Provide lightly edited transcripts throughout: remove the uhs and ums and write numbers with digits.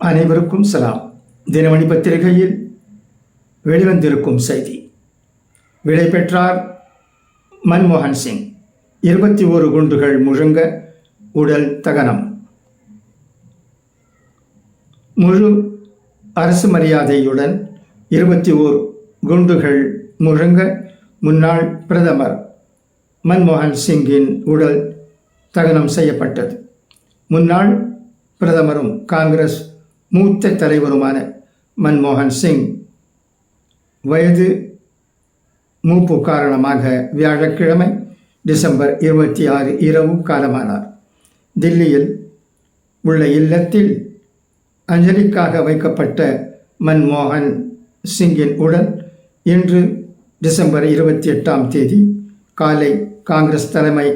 அனைவருக்கும் சலாம். தினமணி பத்திரிகையில் வெளிவந்திருக்கும் செய்தி. விடை பெற்றார் மன்மோகன் சிங். 21 குண்டுகள் முழங்க உடல் தகனம். முழு அரசு மரியாதையுடன் 21 குண்டுகள் முழங்க முன்னாள் பிரதமர் மன்மோகன் சிங்கின் உடல் தகனம் செய்யப்பட்டது. முன்னாள் பிரதமரும் காங்கிரஸ் மூத்த தலைவருமான மன்மோகன் சிங் வயது மூப்பு காரணமாக வியாழக்கிழமை டிசம்பர் 26 இரவு காலமானார். தில்லியில் உள்ள இல்லத்தில் அஞ்சலிக்காக வைக்கப்பட்ட மன்மோகன் சிங்கின் உடல் இன்று டிசம்பர் 28 காலை காங்கிரஸ் தலைமை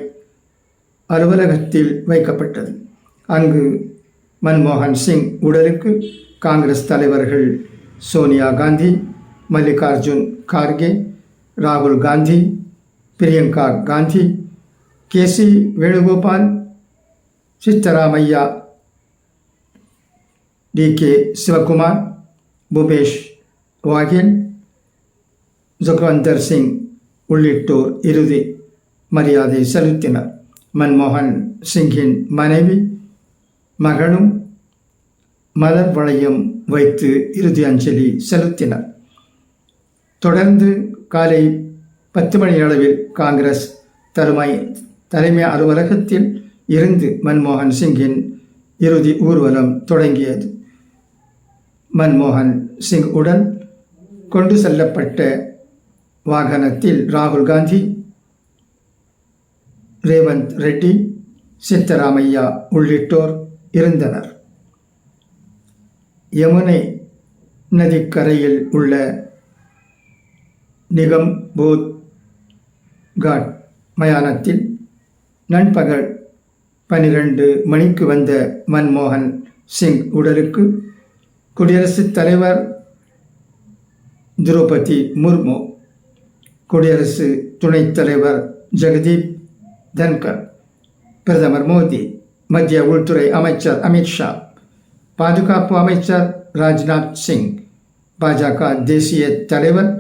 அலுவலகத்தில் வைக்கப்பட்டது. அங்கு மன்மோகன் சிங் உடலுக்கு காங்கிரஸ் தலைவர்கள் சோனியா காந்தி, மல்லிகார்ஜுன் கார்கே, ராகுல் காந்தி, பிரியங்கா காந்தி, கேசி வேணுகோபால், சித்தராமையா, டி.கே. சிவகுமார், பூபேஷ் வாகேல், ஜக்வந்தர் சிங் உள்ளிட்டோர் இறுதி மரியாதை செலுத்தினர். மன்மோகன் சிங்கின் மனைவி மகனும் மலர் வளையம் வைத்து இறுதி அஞ்சலி செலுத்தினர். தொடர்ந்து காலை 10 மணி அளவில் காங்கிரஸ் தலைமை அலுவலகத்தில் இருந்து மன்மோகன் சிங்கின் இறுதி ஊர்வலம் தொடங்கியது. மன்மோகன் சிங் உடன் கொண்டு செல்லப்பட்ட வாகனத்தில் ராகுல் காந்தி, ரேவந்த் ரெட்டி, சித்தராமையா உள்ளிட்டோர் இருந்தனர். யமுனை நதிக்கரையில் உள்ள நிகம்போத் காட் மயானத்தில் நண்பகல் 12 மணிக்கு வந்த மன்மோகன் சிங் உடலுக்கு குடியரசுத் தலைவர் திரௌபதி முர்மு, குடியரசு துணைத் தலைவர் ஜெகதீப் தன்கர், பிரதமர் மோடி, மத்திய உள்துறை அமைச்சர் அமித்ஷா, பாதுகாப்பு அமைச்சர் ராஜ்நாத் சிங், பாஜக தேசிய தலைவர்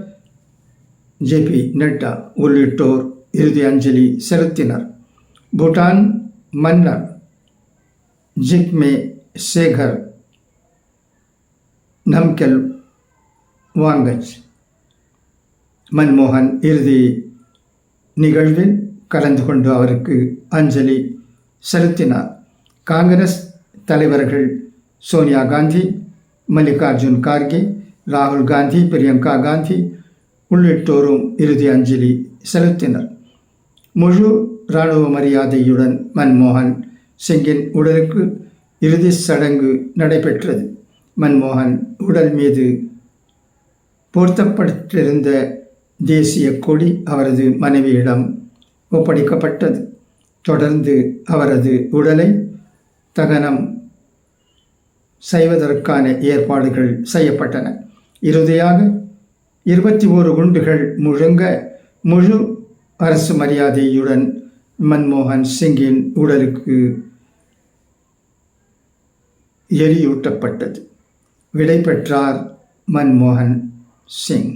ஜே.பி. நட்டா உள்ளிட்டோர் இறுதி அஞ்சலி செலுத்தினர். பூட்டான் மன்னர் ஜிக்மே சேகர் நம்கெல் வாங்கச் மன்மோகன் இறுதி நிகழ்வில் கலந்து கொண்டு அவருக்கு அஞ்சலி செலுத்தினார். காங்கிரஸ் தலைவர்கள் சோனியா காந்தி, மல்லிகார்ஜுன் கார்கே, ராகுல் காந்தி, பிரியங்கா காந்தி உள்ளிட்டோரும் இறுதி அஞ்சலி செலுத்தினர். முழு இராணுவ மரியாதையுடன் மன்மோகன் சிங்கின் உடலுக்கு இறுதி சடங்கு நடைபெற்றது. மன்மோகன் உடல் மீது போர்த்தப்பட்டிருந்த தேசிய கொடி அவரது மனைவியிடம் ஒப்படைக்கப்பட்டது. தொடர்ந்து அவரது உடலை தகனம் செய்வதற்கான ஏற்பாடுகள் செய்யப்பட்டன. இறுதியாக 21 குண்டுகள் முழங்க முழு அரசு மரியாதையுடன் மன்மோகன் சிங்கின் உடலுக்கு எரியூட்டப்பட்டது. விடை பெற்றார் மன்மோகன் சிங்.